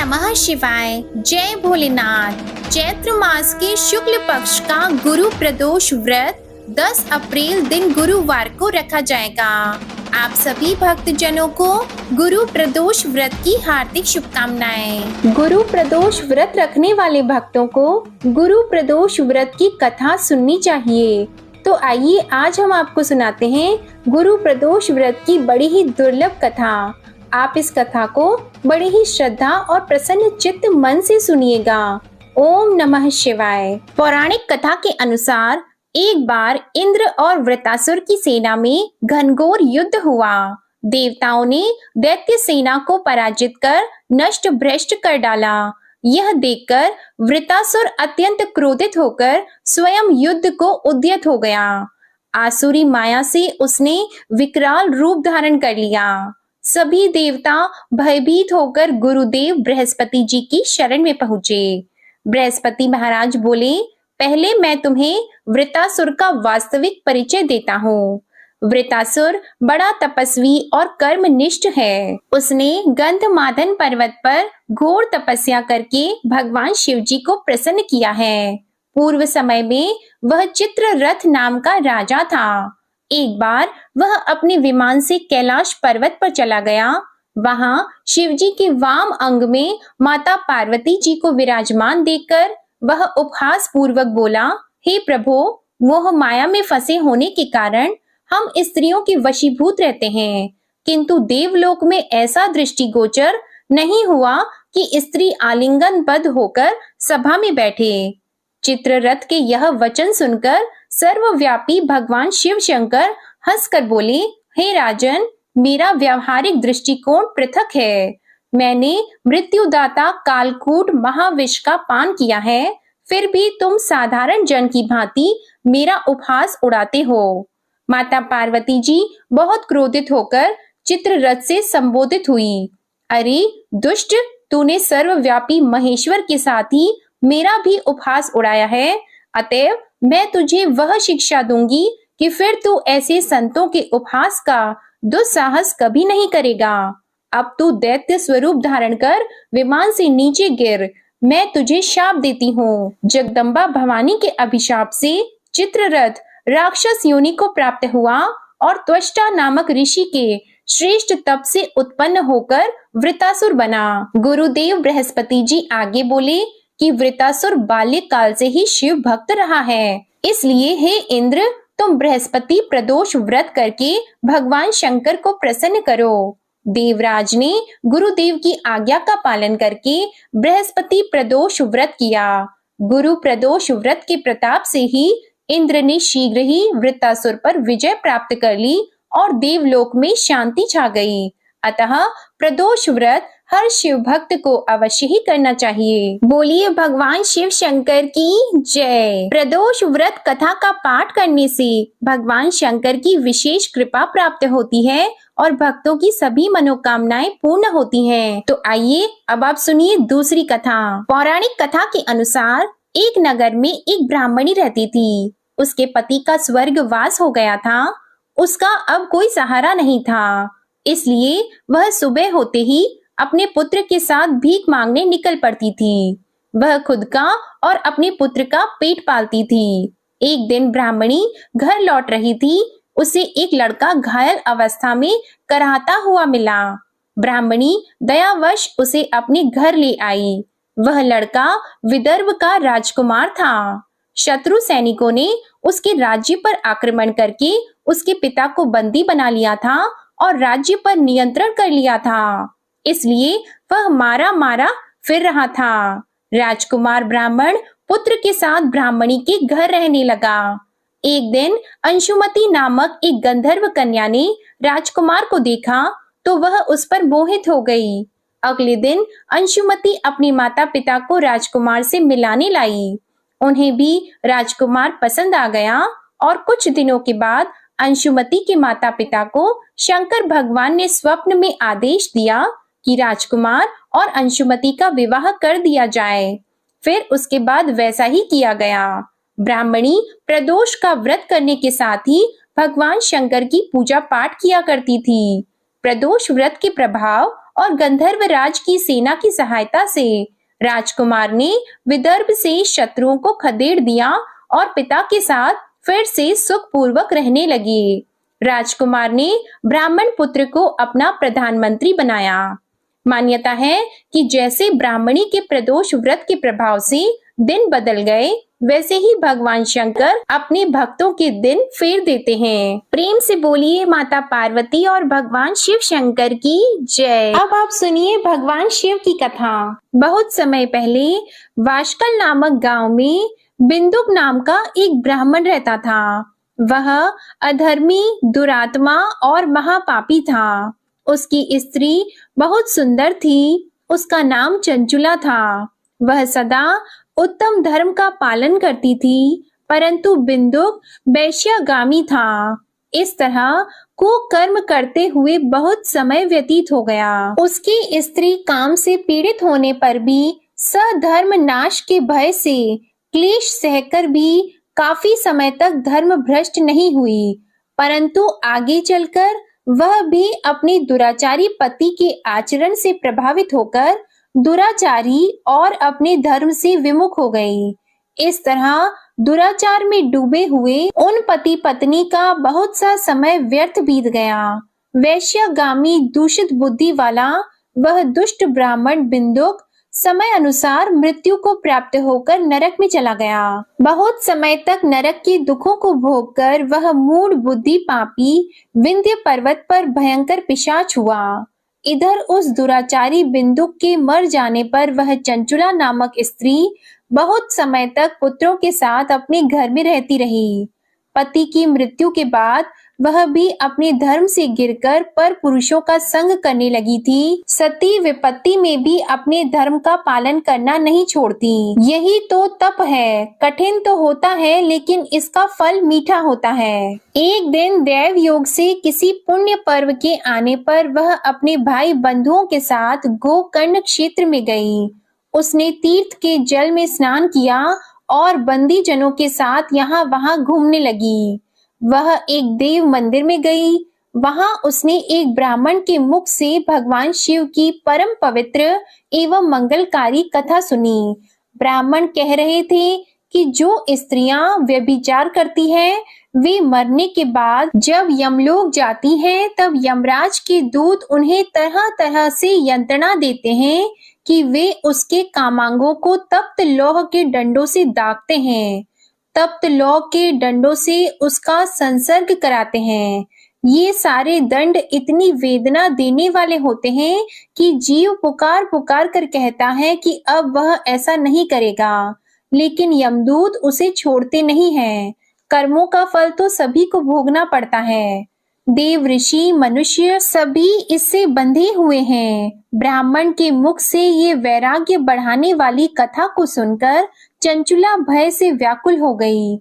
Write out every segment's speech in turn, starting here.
नमः शिवाय। जय भोलेनाथ। चैत्र मास के शुक्ल पक्ष का गुरु प्रदोष व्रत 10 अप्रैल दिन गुरुवार को रखा जाएगा। आप सभी भक्तजनों को गुरु प्रदोष व्रत की हार्दिक शुभकामनाएं। गुरु प्रदोष व्रत रखने वाले भक्तों को गुरु प्रदोष व्रत की कथा सुननी चाहिए। तो आइए आज हम आपको सुनाते हैं गुरु प्रदोष व्रत की बड़ी ही दुर्लभ कथा। आप इस कथा को बड़ी ही श्रद्धा और प्रसन्न चित्त मन से सुनिएगा। ओम नमः शिवाय। पौराणिक कथा के अनुसार एक बार इंद्र और वृतासुर की सेना में घनघोर युद्ध हुआ। देवताओं ने दैत्य सेना को पराजित कर नष्ट भ्रष्ट कर डाला। यह देखकर वृतासुर अत्यंत क्रोधित होकर स्वयं युद्ध को उद्यत हो गया। आसुरी माया से उसने विकराल रूप धारण कर लिया। सभी देवता भयभीत होकर गुरुदेव बृहस्पति जी की शरण में पहुंचे। बृहस्पति महाराज बोले, पहले मैं तुम्हें वृतासुर का वास्तविक परिचय देता हूँ। वृतासुर बड़ा तपस्वी और कर्मनिष्ठ है। उसने गंधमादन पर्वत पर घोर तपस्या करके भगवान शिव जी को प्रसन्न किया है। पूर्व समय में वह चित्ररथ नाम का राजा था। एक बार वह अपने विमान से कैलाश पर्वत पर चला गया। वहां शिव जी के वाम अंग में माता पार्वती जी को विराजमान देखकर वह उपहास पूर्वक बोला, हे प्रभु, मोह माया में फंसे होने के कारण हम स्त्रियों के वशीभूत रहते हैं, किंतु देवलोक में ऐसा दृष्टिगोचर नहीं हुआ कि स्त्री आलिंगनबद्ध होकर सभा में बैठे। चित्ररथ के यह वचन सुनकर सर्वव्यापी भगवान शिव शंकर हंसकर बोले, हे राजन, मेरा व्यावहारिक दृष्टिकोण पृथक है। मैंने मृत्युदाता कालकूट महाविष का पान किया है, फिर भी तुम साधारण जन की भांति मेरा उपहास उड़ाते हो। माता पार्वती जी बहुत क्रोधित होकर चित्ररथ से संबोधित हुई, अरे दुष्ट, तूने सर्वव्यापी महेश्वर के साथ ही मेरा भी उपहास उड़ाया है। अतएव मैं तुझे वह शिक्षा दूंगी कि फिर तू ऐसे संतों के उपहास का दुस्साहस कभी नहीं करेगा। अब तू दैत्य स्वरूप धारण कर विमान से नीचे गिर, मैं तुझे शाप देती हूँ। जगदम्बा भवानी के अभिशाप से चित्ररथ राक्षस योनि को प्राप्त हुआ और त्वष्टा नामक ऋषि के श्रेष्ठ तप से उत्पन्न होकर वृतासुर बना। गुरुदेव बृहस्पति जी आगे बोले कि वृतासुर बाल्यकाल से ही शिव भक्त रहा है, इसलिए हे इंद्र, तुम बृहस्पति प्रदोष व्रत करके भगवान शंकर को प्रसन्न करो। देवराज ने गुरुदेव की आज्ञा का पालन करके बृहस्पति प्रदोष व्रत किया। गुरु प्रदोष व्रत के प्रताप से ही इंद्र ने शीघ्र ही वृतासुर पर विजय प्राप्त कर ली और देवलोक में शांति छा गई। अतः प्रदोष व्रत हर शिव भक्त को अवश्य ही करना चाहिए। बोलिए भगवान शिव शंकर की जय। प्रदोष व्रत कथा का पाठ करने से भगवान शंकर की विशेष कृपा प्राप्त होती है और भक्तों की सभी मनोकामनाएं पूर्ण होती हैं। तो आइए अब आप सुनिए दूसरी कथा। पौराणिक कथा के अनुसार एक नगर में एक ब्राह्मणी रहती थी। उसके पति का स्वर्गवास हो गया था। उसका अब कोई सहारा नहीं था, इसलिए वह सुबह होते ही अपने पुत्र के साथ भीख मांगने निकल पड़ती थी। वह खुद का और अपने पुत्र का पेट पालती थी। एक दिन ब्राह्मणी घर लौट रही थी। उसे एक लड़का घायल अवस्था में कराहता हुआ मिला। ब्राह्मणी दयावश उसे अपने घर ले आई। वह लड़का विदर्भ का राजकुमार था। शत्रु सैनिकों ने उसके राज्य पर आक्रमण करके उसके पिता को बंदी बना लिया था और राज्य पर नियंत्रण कर लिया था, इसलिए वह मारा मारा फिर रहा था। राजकुमार ब्राह्मण पुत्र के साथ ब्राह्मणी के घर रहने लगा। एक दिन अंशुमति नामक एक गंधर्व कन्या ने राजकुमार को देखा तो वह उस पर मोहित हो गई। अगले दिन अंशुमति अपने माता पिता को राजकुमार से मिलाने लाई। उन्हें भी राजकुमार पसंद आ गया और कुछ दिनों के बाद अंशुमति के माता पिता को शंकर भगवान ने स्वप्न में आदेश दिया कि राजकुमार और अंशुमति का विवाह कर दिया जाए। फिर उसके बाद वैसा ही किया गया। ब्राह्मणी प्रदोष का व्रत करने के साथ ही भगवान शंकर की पूजा पाठ किया करती थी। प्रदोष व्रत के प्रभाव और गंधर्व राज की सेना की सहायता से राजकुमार ने विदर्भ से शत्रुओं को खदेड़ दिया और पिता के साथ फिर से सुखपूर्वक रहने लगे। राजकुमार ने ब्राह्मण पुत्र को अपना प्रधानमंत्री बनाया। मान्यता है कि जैसे ब्राह्मणी के प्रदोष व्रत के प्रभाव से दिन बदल गए, वैसे ही भगवान शंकर अपने भक्तों के दिन फेर देते हैं। प्रेम से बोलिए माता पार्वती और भगवान शिव शंकर की जय। अब आप सुनिए भगवान शिव की कथा। बहुत समय पहले वाशकल नामक गांव में बिंदुक नाम का एक ब्राह्मण रहता था। वह अधर्मी, दुरात्मा और महापापी था। उसकी स्त्री बहुत सुंदर थी। उसका नाम चंचुला था। वह सदा उत्तम धर्म का पालन करती थी, परंतु बिंदुक वैश्यागामी था। इस तरह कुकर्म करते हुए बहुत समय व्यतीत हो गया। उसकी स्त्री काम से पीड़ित होने पर भी सधर्म नाश के भय से क्लेश सहकर भी काफी समय तक धर्म भ्रष्ट नहीं हुई, परंतु आगे चलकर वह भी अपने दुराचारी पति के आचरण से प्रभावित होकर दुराचारी और अपने धर्म से विमुख हो गई। इस तरह दुराचार में डूबे हुए उन पति पत्नी का बहुत सा समय व्यर्थ बीत गया। वैश्यागामी दूषित बुद्धि वाला वह दुष्ट ब्राह्मण बिंदुक समय अनुसार मृत्यु को प्राप्त होकर नरक में चला गया। बहुत समय तक नरक के दुखों को भोगकर वह मूढ़ बुद्धि पापी विंध्य पर्वत पर भयंकर पिशाच हुआ। इधर उस दुराचारी बिंदुक के मर जाने पर वह चंचुला नामक स्त्री बहुत समय तक पुत्रों के साथ अपने घर में रहती रही। पति की मृत्यु के बाद वह भी अपने धर्म से गिरकर पर पुरुषों का संग करने लगी थी। सती विपत्ति में भी अपने धर्म का पालन करना नहीं छोड़ती। यही तो तप है। कठिन तो होता है, लेकिन इसका फल मीठा होता है। एक दिन दैव योग से किसी पुण्य पर्व के आने पर वह अपने भाई बंधुओं के साथ गोकर्ण क्षेत्र में गई। उसने तीर्थ के जल में स्नान किया और बंदी जनों के साथ यहाँ वहाँ घूमने लगी। वह एक देव मंदिर में गई। वहां उसने एक ब्राह्मण के मुख से भगवान शिव की परम पवित्र एवं मंगलकारी कथा सुनी। ब्राह्मण कह रहे थे कि जो स्त्रियां व्यभिचार करती हैं, वे मरने के बाद जब यमलोक जाती हैं, तब यमराज के दूत उन्हें तरह तरह से यंत्रणा देते हैं कि वे उसके कामांगों को तप्त लौह के डंडों से दागते हैं। तप्त लौह के डंडों से उसका संसर्ग कराते हैं। ये सारे दंड इतनी वेदना देने वाले होते हैं कि जीव पुकार पुकार कर कहता है कि अब वह ऐसा नहीं करेगा, लेकिन यमदूत उसे छोड़ते नहीं हैं। कर्मों का फल तो सभी को भोगना पड़ता है। देव, ऋषि, मनुष्य सभी इससे बंधे हुए हैं। ब्राह्मण के मुख से ये वैराग्य बढ़ाने वाली कथा को सुनकर चंचुला भय से व्याकुल हो गई।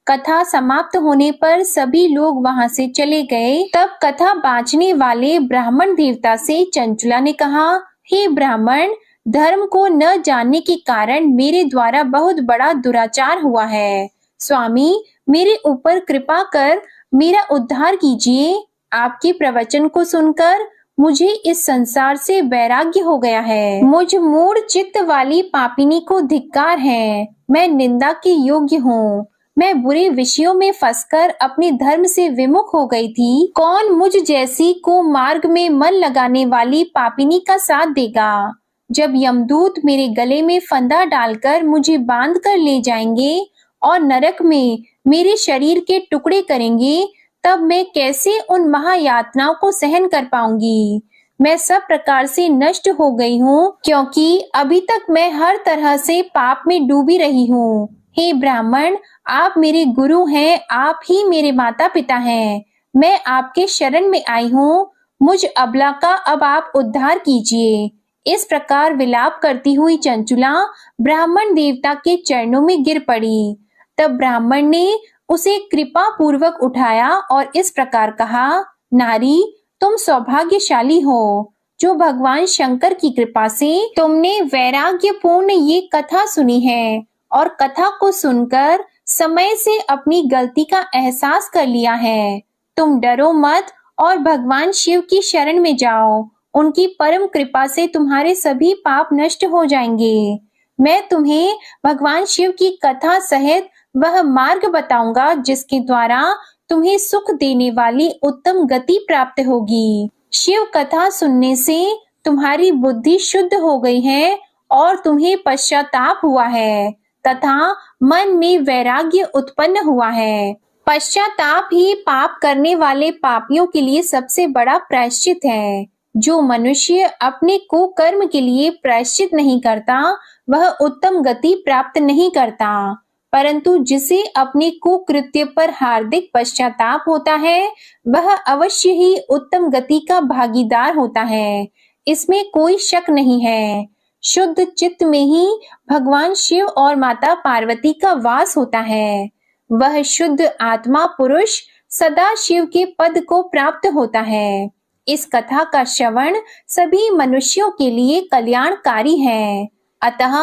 कथा समाप्त होने पर सभी लोग वहां से चले गए। तब कथा बांचने वाले ब्राह्मण देवता से चंचुला ने कहा, हे ब्राह्मण, धर्म को न जानने के कारण मेरे द्वारा बहुत बड़ा दुराचार हुआ है। स्वामी, मेरे ऊपर कृपा कर मेरा उद्धार कीजिए। आपके प्रवचन को सुनकर मुझे इस संसार से वैराग्य हो गया है। मुझ मूढ़ चित्त वाली पापिनी को धिक्कार है। मैं निंदा के योग्य हूँ। मैं बुरे विषयों में फंसकर अपने धर्म से विमुख हो गई थी। कौन मुझ जैसी को मार्ग में मन लगाने वाली पापिनी का साथ देगा? जब यमदूत मेरे गले में फंदा डालकर मुझे बांध कर ले जाएंगे और नरक में मेरे शरीर के टुकड़े करेंगे, तब मैं कैसे उन महायातनाओं को सहन कर पाऊंगी? मैं सब प्रकार से नष्ट हो गई हूँ, क्योंकि अभी तक मैं हर तरह से पाप में डूबी रही हूँ। हे ब्राह्मण, आप मेरे गुरु हैं, आप ही मेरे माता पिता हैं। मैं आपके शरण में आई हूँ। मुझ अबला का अब आप उद्धार कीजिए। इस प्रकार विलाप करती हुई चंचुला ब्राह्मण देवता के चरणों में गिर पड़ी। तब ब्राह्मण ने उसे कृपा पूर्वक उठाया और इस प्रकार कहा, नारी, तुम सौभाग्यशाली हो, जो भगवान शंकर की कृपा से तुमने वैराग्यपूर्ण ये कथा सुनी है और कथा को सुनकर समय से अपनी गलती का एहसास कर लिया है। तुम डरो मत और भगवान शिव की शरण में जाओ। उनकी परम कृपा से तुम्हारे सभी पाप नष्ट हो जाएंगे। मैं तुम्हें भगवान शिव की कथा सहित वह मार्ग बताऊंगा जिसके द्वारा तुम्हें सुख देने वाली उत्तम गति प्राप्त होगी। शिव कथा सुनने से तुम्हारी बुद्धि शुद्ध हो गई है और तुम्हें पश्चाताप हुआ है तथा मन में वैराग्य उत्पन्न हुआ है। पश्चाताप ही पाप करने वाले पापियों के लिए सबसे बड़ा प्रायश्चित है। जो मनुष्य अपने कुकर्म के लिए प्रायश्चित नहीं करता वह उत्तम गति प्राप्त नहीं करता, परंतु जिसे अपने कुकृत्य पर हार्दिक पश्चाताप होता है वह अवश्य ही उत्तम गति का भागीदार होता है। इसमें कोई शक नहीं है। शुद्ध चित्त में ही भगवान शिव और माता पार्वती का वास होता है। वह शुद्ध आत्मा पुरुष सदा शिव के पद को प्राप्त होता है। इस कथा का श्रवण सभी मनुष्यों के लिए कल्याणकारी है, अतः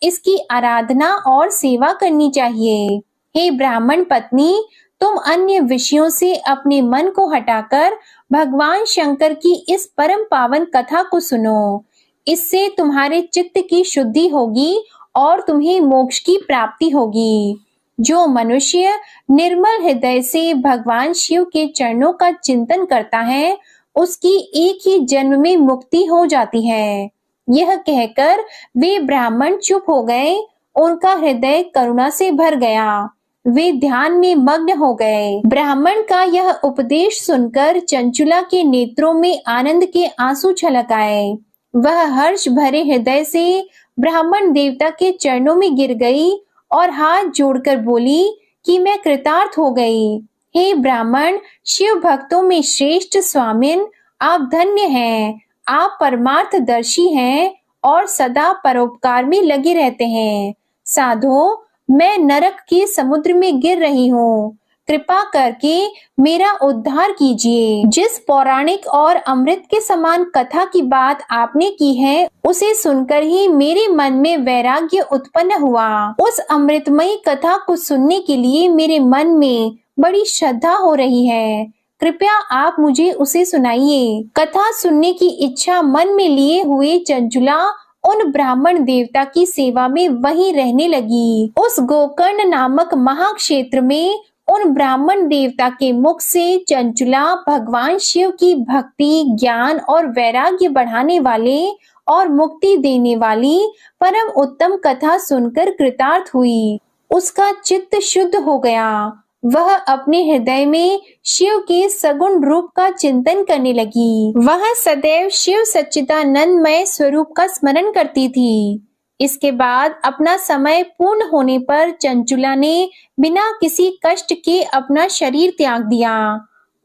इसकी आराधना और सेवा करनी चाहिए। हे ब्राह्मण पत्नी, तुम अन्य विषयों से अपने मन को हटाकर भगवान शंकर की इस परम पावन कथा को सुनो। इससे तुम्हारे चित्त की शुद्धि होगी और तुम्हें मोक्ष की प्राप्ति होगी। जो मनुष्य निर्मल हृदय से भगवान शिव के चरणों का चिंतन करता है उसकी एक ही जन्म में मुक्ति हो जाती है। यह कहकर वे ब्राह्मण चुप हो गए। उनका हृदय करुणा से भर गया। वे ध्यान में मग्न हो गए। ब्राह्मण का यह उपदेश सुनकर चंचुला के नेत्रों में आनंद के आंसू छलक आए। वह हर्ष भरे हृदय से ब्राह्मण देवता के चरणों में गिर गई और हाथ जोड़कर बोली कि मैं कृतार्थ हो गई। हे ब्राह्मण, शिव भक्तों में श्रेष्ठ स्वामिन, आप धन्य हैं। आप परमार्थदर्शी हैं और सदा परोपकार में लगे रहते हैं। साधो, मैं नरक के समुद्र में गिर रही हूँ। कृपा करके मेरा उद्धार कीजिए। जिस पौराणिक और अमृत के समान कथा की बात आपने की है उसे सुनकर ही मेरे मन में वैराग्य उत्पन्न हुआ। उस अमृतमयी कथा को सुनने के लिए मेरे मन में बड़ी श्रद्धा हो रही है। कृपया आप मुझे उसे सुनाइए। कथा सुनने की इच्छा मन में लिए हुए चंचुला उन ब्राह्मण देवता की सेवा में वहीं रहने लगी। उस गोकर्ण नामक महाक्षेत्र में उन ब्राह्मण देवता के मुख से चंचुला भगवान शिव की भक्ति, ज्ञान और वैराग्य बढ़ाने वाले और मुक्ति देने वाली परम उत्तम कथा सुनकर कृतार्थ हुई। उसका चित्त शुद्ध हो गया। वह अपने हृदय में शिव के सगुण रूप का चिंतन करने लगी। वह सदैव शिव सच्चिदानंदमय स्वरूप का स्मरण करती थी। इसके बाद अपना समय पूर्ण होने पर चंचुला ने बिना किसी कष्ट के अपना शरीर त्याग दिया।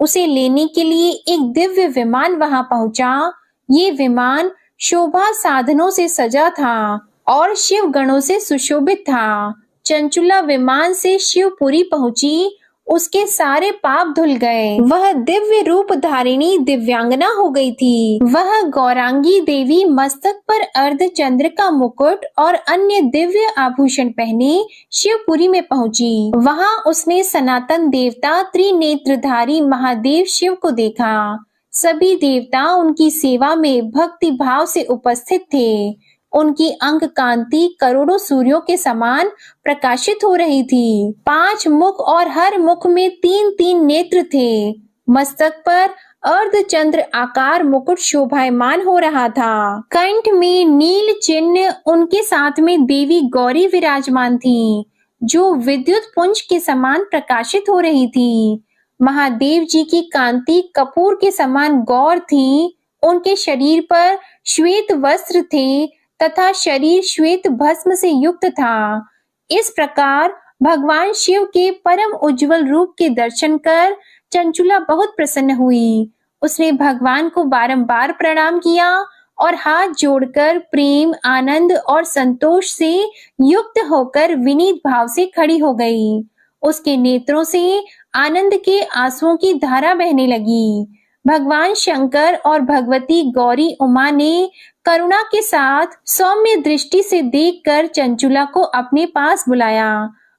उसे लेने के लिए एक दिव्य विमान वहां पहुंचा। ये विमान शोभा साधनों से सजा था और शिव गणों से सुशोभित था। चंचुला विमान से शिवपुरी पहुंची। उसके सारे पाप धुल गए। वह दिव्य रूप धारिणी दिव्यांगना हो गई थी। वह गौरांगी देवी मस्तक पर अर्धचंद्र का मुकुट और अन्य दिव्य आभूषण पहने शिवपुरी में पहुंची। वहां उसने सनातन देवता त्रिनेत्रधारी महादेव शिव को देखा। सभी देवता उनकी सेवा में भक्ति भाव से उपस्थित थे। उनकी अंग कांति करोड़ों सूर्यों के समान प्रकाशित हो रही थी। 5 मुख और हर मुख में 3-3 नेत्र थे। मस्तक पर अर्धचंद्र आकार मुकुट शोभायमान हो रहा था। कंठ में नील चिन्ह, उनके साथ में देवी गौरी विराजमान थी जो विद्युत पुंज के समान प्रकाशित हो रही थी। महादेव जी की कांति कपूर के समान गौर थी। उनके शरीर पर श्वेत वस्त्र थे तथा शरीर श्वेत भस्म से युक्त था। इस प्रकार भगवान शिव के परम उज्जवल रूप के दर्शन कर चंचुला बहुत प्रसन्न हुई। उसने भगवान को बारंबार प्रणाम किया और हाथ जोड़कर प्रेम, आनंद और संतोष से युक्त होकर विनीत भाव से खड़ी हो गई। उसके नेत्रों से आनंद के आंसुओं की धारा बहने लगी। भगवान शंकर और भगवती गौरी उमा ने करुणा के साथ सौम्य दृष्टि से देखकर चंचुला को अपने पास बुलाया।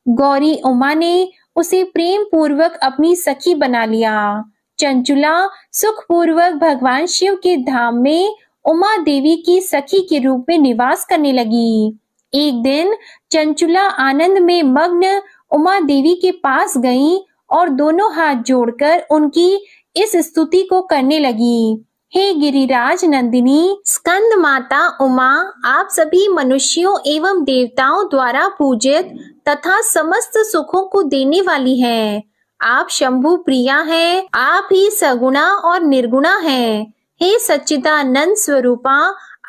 गौरी उमा ने उसे प्रेम पूर्वक अपनी सखी बना लिया। चंचुला सुखपूर्वक भगवान शिव के धाम में उमा देवी की सखी के रूप में निवास करने लगी। एक दिन चंचुला आनंद में मग्न उमा देवी के पास गई और दोनों हाथ जोड़कर उनकी इस स्तुति को करने लगी। हे गिरिराज नंदिनी, स्कंद माता उमा, आप सभी मनुष्यों एवं देवताओं द्वारा पूजित तथा समस्त सुखों को देने वाली हैं। आप शंभु प्रिया हैं, आप ही सगुणा और निर्गुणा हैं। हे सच्चिदानंद स्वरूपा,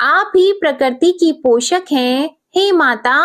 आप ही प्रकृति की पोषक हैं। हे माता,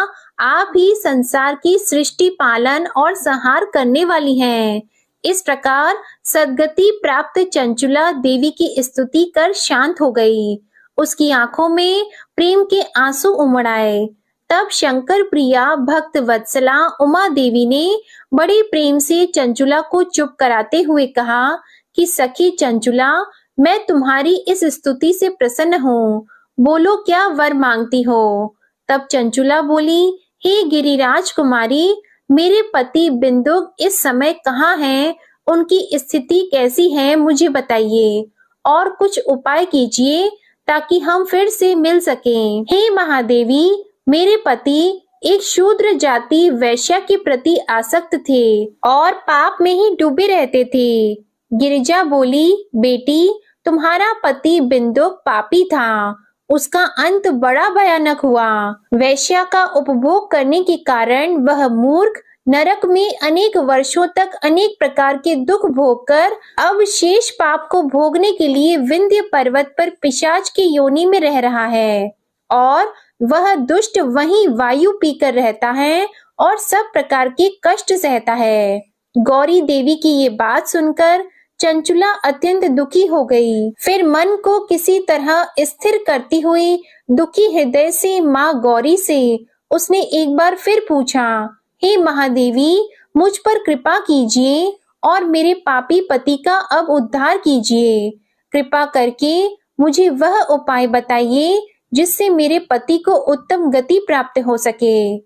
आप ही संसार की सृष्टि पालन और संहार करने वाली हैं। इस प्रकार सद्गति प्राप्त चंचुला देवी की स्तुति कर शांत हो गई। उसकी आंखों में प्रेम के आंसू उमड़ आए। तब शंकर प्रिया भक्त वत्सला उमा देवी ने बड़े प्रेम से चंचुला को चुप कराते हुए कहा कि सखी चंचुला, मैं तुम्हारी इस स्तुति से प्रसन्न हूँ। बोलो, क्या वर मांगती हो? तब चंचुला बोली, हे गिरिराज कुमारी, मेरे पति बिंदुक इस समय कहाँ हैं? उनकी स्थिति कैसी है, मुझे बताइए और कुछ उपाय कीजिए ताकि हम फिर से मिल सकें। हे महादेवी, मेरे पति एक शूद्र जाति वैश्या के प्रति आसक्त थे और पाप में ही डूबे रहते थे। गिरिजा बोली, बेटी, तुम्हारा पति बिंदुक पापी था, उसका अंत बड़ा भयानक हुआ। वैश्या का उपभोग करने के कारण वह मूर्ख नरक में अनेक वर्षों तक अनेक प्रकार के दुख भोगकर अब शेष पाप को भोगने के लिए विंध्य पर्वत पर पिशाच की योनि में रह रहा है और वह दुष्ट वहीं वायु पीकर रहता है और सब प्रकार के कष्ट सहता है। गौरी देवी की ये बात सुनकर चंचुला अत्यंत दुखी हो गई। फिर मन को किसी तरह स्थिर करती हुई दुखी हृदय से माँ गौरी से उसने एक बार फिर पूछा, हे महादेवी, मुझ पर कृपा कीजिए और मेरे पापी पति का अब उद्धार कीजिए। कृपा करके मुझे वह उपाय बताइए जिससे मेरे पति को उत्तम गति प्राप्त हो सके।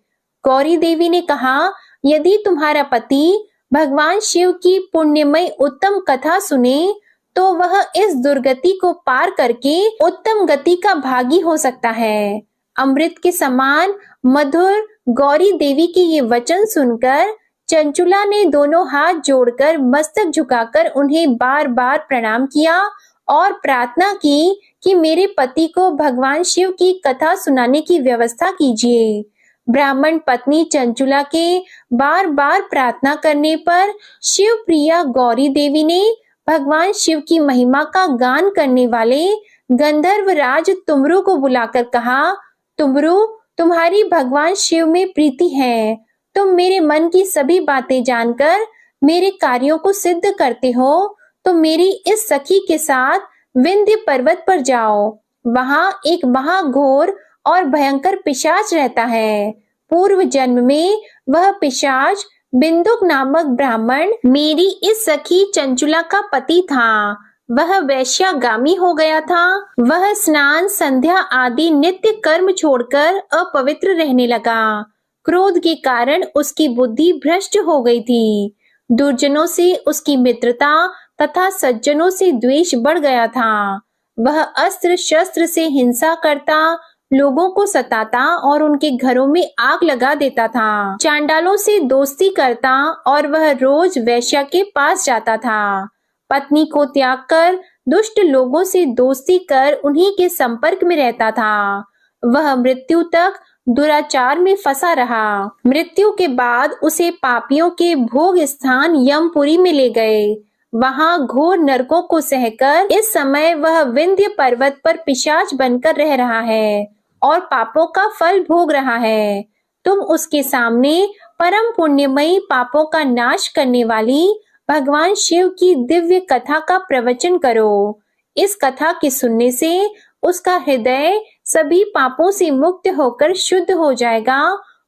गौरी देवी ने कहा, यदि तुम्हारा पति भगवान शिव की पुण्यमय उत्तम कथा सुने तो वह इस दुर्गति को पार करके उत्तम गति का भागी हो सकता है। अमृत के समान मधुर गौरी देवी की ये वचन सुनकर चंचुला ने दोनों हाथ जोड़कर मस्तक झुकाकर उन्हें बार बार प्रणाम किया और प्रार्थना की कि मेरे पति को भगवान शिव की कथा सुनाने की व्यवस्था कीजिए। ब्राह्मण पत्नी चंचुला के बार बार प्रार्थना करने पर शिव प्रिया गौरी देवी ने भगवान शिव की महिमा का गान करने वाले गंधर्व राज तुमरु को बुलाकर कहा, तुमरु, तुम्हारी भगवान शिव में प्रीति है। तुम मेरे मन की सभी बातें जानकर मेरे कार्यों को सिद्ध करते हो, तो मेरी इस सखी के साथ विंध्य पर्वत पर जाओ। वहां एक महाघोर और भयंकर पिशाच रहता है। पूर्व जन्म में वह पिशाच बिंदुक नामक ब्राह्मण मेरी इस सखी चंचुला का पति था। वह वैश्यागामी हो गया था। वह स्नान संध्या आदि नित्य कर्म छोड़कर अपवित्र रहने लगा। क्रोध के कारण उसकी बुद्धि भ्रष्ट हो गई थी। दुर्जनों से उसकी मित्रता तथा सज्जनों से द्वेष बढ़ गया था। वह अस्त्र शस्त्र से हिंसा करता, लोगों को सताता और उनके घरों में आग लगा देता था। चांडालों से दोस्ती करता और वह रोज वैश्या के पास जाता था। पत्नी को त्याग कर दुष्ट लोगों से दोस्ती कर उन्हीं के संपर्क में रहता था। वह मृत्यु तक दुराचार में फंसा रहा। मृत्यु के बाद उसे पापियों के भोग स्थान यमपुरी में ले गए। वहां घोर नरकों को सहकर इस समय वह विंध्य पर्वत पर पिशाच बनकर रह रहा है और पापों का फल भोग रहा है। तुम उसके सामने परम पुण्यमयी पापों का नाश करने वाली भगवान शिव की दिव्य कथा का प्रवचन करो। इस कथा के सुनने से उसका हृदय सभी पापों से मुक्त होकर शुद्ध हो जाएगा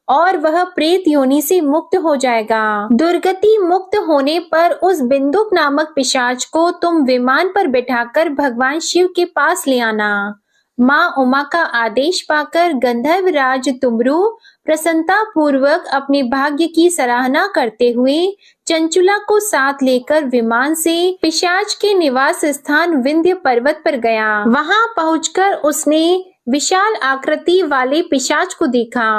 और वह प्रेत योनि से मुक्त हो जाएगा। दुर्गति मुक्त होने पर उस बिंदुक नामक पिशाच को तुम विमान पर बिठाकर भगवान शिव के पास ले आना। माँ उमा का आदेश पाकर गंधर्वराज तुमरू प्रसन्नता पूर्वक अपने भाग्य की सराहना करते हुए चंचुला को साथ लेकर विमान से पिशाच के निवास स्थान विंध्य पर्वत पर गया। वहां पहुंचकर उसने विशाल आकृति वाले पिशाच को देखा।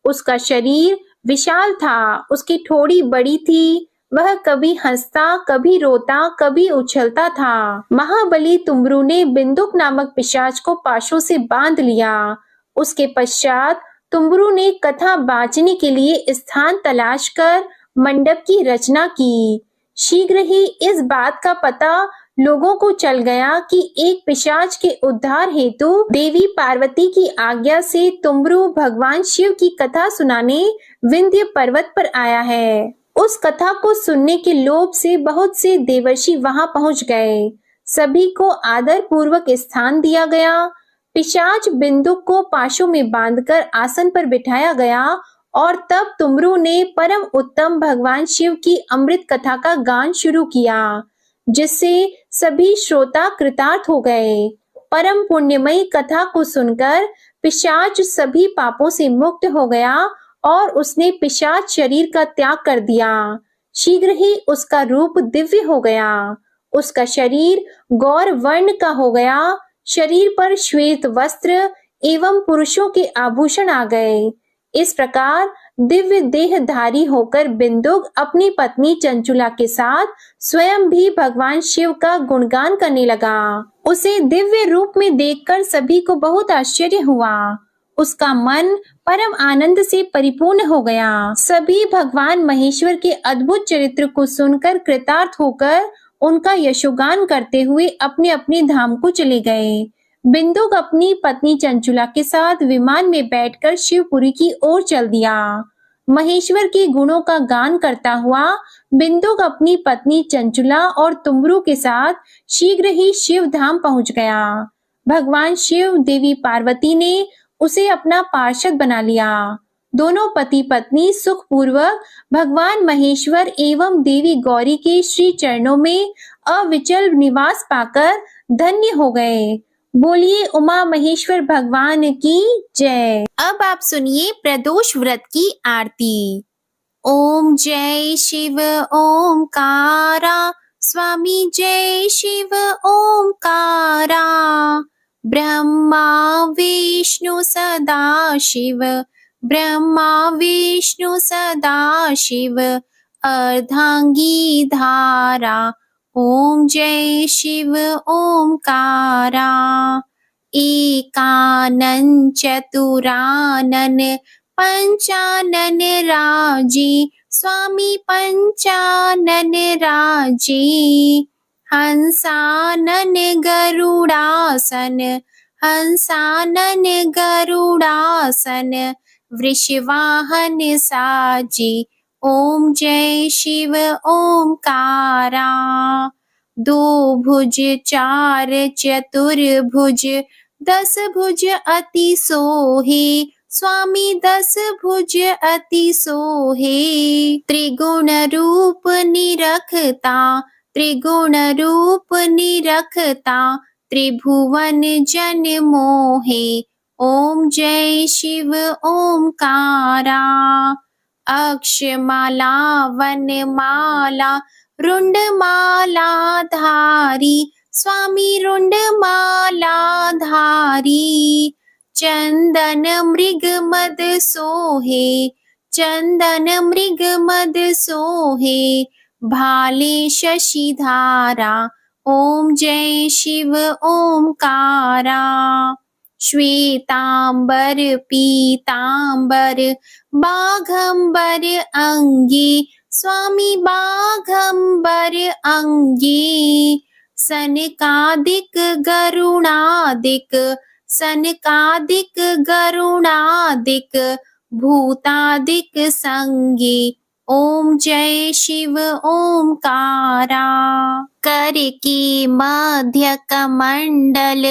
उसका शरीर विशाल था, उसकी ठोड़ी बड़ी थी। वह कभी हंसता, कभी रोता, कभी उछलता था। महाबली तुमरू ने बिंदुक नामक पिशाच को पाशों से बांध लिया। उसके पश्चात तुमरू ने कथा बांचने के लिए स्थान तलाश कर मंडप की रचना की। शीघ्र ही इस बात का पता लोगों को चल गया कि एक पिशाच के उद्धार हेतु देवी पार्वती की आज्ञा से तुमरू भगवान शिव की कथा सुनाने विंध्य पर्वत पर आया है। उस कथा को सुनने के लोभ से बहुत से देवर्षि वहां पहुंच गए। सभी को आदर पूर्वक स्थान दिया गया। पिशाच बिंदुक को पाशों में बांधकर आसन पर बिठाया गया और तब तुमरू ने परम उत्तम भगवान शिव की अमृत कथा का गान शुरू किया, जिससे सभी श्रोता कृतार्थ हो गए। परम पुण्यमयी कथा को सुनकर पिशाच सभी पापों से मुक्त हो गया और उसने पिशाच शरीर का त्याग कर दिया। शीघ्र ही उसका रूप दिव्य हो गया। उसका शरीर गौर वर्ण का हो गया। शरीर पर श्वेत वस्त्र एवं पुरुषों के आभूषण आ गए। इस प्रकार दिव्य देहधारी होकर बिंदुक अपनी पत्नी चंचुला के साथ स्वयं भी भगवान शिव का गुणगान करने लगा। उसे दिव्य रूप में देखकर सभी को बहुत आश्चर्य हुआ। उसका मन परम आनंद से परिपूर्ण हो गया। सभी भगवान महेश्वर के अद्भुत चरित्र को सुनकर कृतार्थ होकर उनका यशोगान करते हुए अपने अपने धाम को चले गए। बिंदुक अपनी पत्नी चंचुला के साथ विमान में बैठकर शिवपुरी की ओर चल दिया। महेश्वर के गुणों का गान करता हुआ बिंदुक अपनी पत्नी चंचुला और तुमरू के साथ शीघ्र ही शिव धाम पहुंच गया। भगवान शिव देवी पार्वती ने उसे अपना पार्षद बना लिया। दोनों पति पत्नी सुखपूर्वक भगवान महेश्वर एवं देवी गौरी के श्री चरणों में अविचल निवास पाकर धन्य हो गए। बोलिए उमा महेश्वर भगवान की जय। अब आप सुनिए प्रदोष व्रत की आरती। ओम जय शिव ओमकारा, स्वामी जय शिव ओमकारा। ब्रह्मा विष्णु सदा शिव, ब्रह्मा विष्णु सदा शिव। अर्धांगी धारा, ओम जय शिव ओमकारा। एकानन चतुरानन पंचानन राजी, स्वामी पंचानन राजी। हंसानन गरुड़ासन, हंसानन गरुड़ासन। वृषवाहन साजी, ओम जय शिव ओमकारा। दो भुज चार चतुर्भुज, 10 भुज अति सोहे, स्वामी 10 भुज अति सोहे। त्रिगुण रूप निरखता, त्रिगुण रूप निरखता। त्रिभुवन जन मोहे, ओम जय शिव ओमकारा। अक्षमाला वनमाला रुंडमाला धारी, स्वामी रुंडमाला धारी। चंदन मृग मद सोहे, चंदन मृग मद सोहे। भाले शशिधारा, ओम जय शिव ओमकारा। श्वेतांबर पीतांबर बाघंबर अंगी, स्वामी बाघंबर अंगी। सनकादिक गरुणादिक, सनकादिक गरुणादिक। भूतादिक संगी, ओम जय शिव ओमकारा। कर के मध्य कमंडल,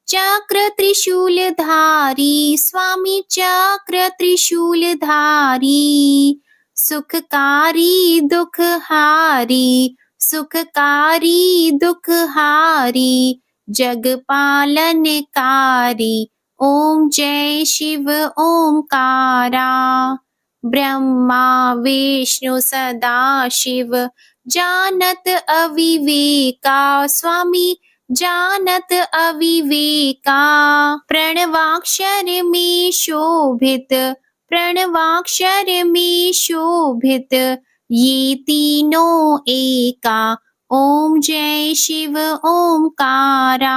चक्र त्रिशूल धारी, स्वामी चक्र त्रिशूल धारी। सुखकारी दुखहारी, सुखकारी दुखहारी। जग पालनकारी। ओम जय शिव ओमकारा। ब्रह्मा विष्णु सदा शिव जानत अविवेका। स्वामी जानत अविवेका। प्रणवाक्षर में शोभित, प्रणवाक्षर में शोभित, ये तीनों एका। ओम जय शिव ओमकारा।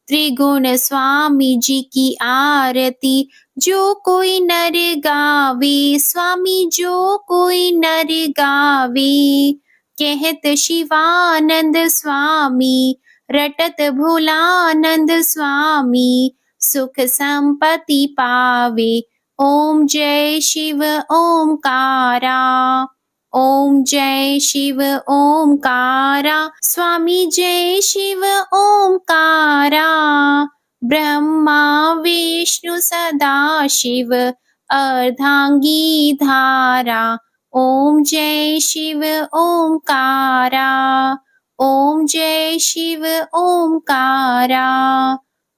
त्रिगुण स्वामी जी की आरती जो कोई नर गावे। स्वामी जो कोई नर गावे। कहत शिवानंद स्वामी रटत भोलानंद स्वामी। सुख संपत्ति पावे। ओम जय शिव ओमकारा। ओम जय शिव ओमकारा। स्वामी जय शिव ओमकारा। ब्रह्मा विष्णु सदा शिव अर्धांगी धारा। ओम जय शिव ओमकारा। ओम जय शिव ओमकारा।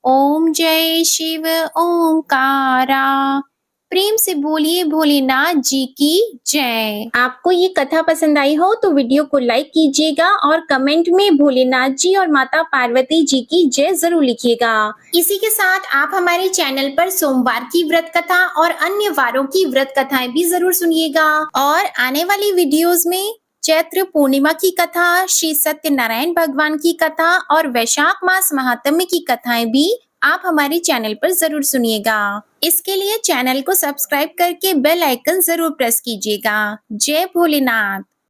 ओम जय शिव ओमकारा। प्रेम से बोलिए भोलेनाथ जी की जय। आपको ये कथा पसंद आई हो तो वीडियो को लाइक कीजिएगा और कमेंट में भोलेनाथ जी और माता पार्वती जी की जय जरूर लिखिएगा। इसी के साथ आप हमारे चैनल पर सोमवार की व्रत कथा और अन्य वारों की व्रत कथाएं भी जरूर सुनिएगा। और आने वाली वीडियोस में चैत्र पूर्णिमा की कथा, श्री सत्यनारायण भगवान की कथा और वैशाख मास महात्म्य की कथाएं भी आप हमारे चैनल पर जरूर सुनिएगा। इसके लिए चैनल को सब्सक्राइब करके बेल आइकन जरूर प्रेस कीजिएगा। जय भोलेनाथ।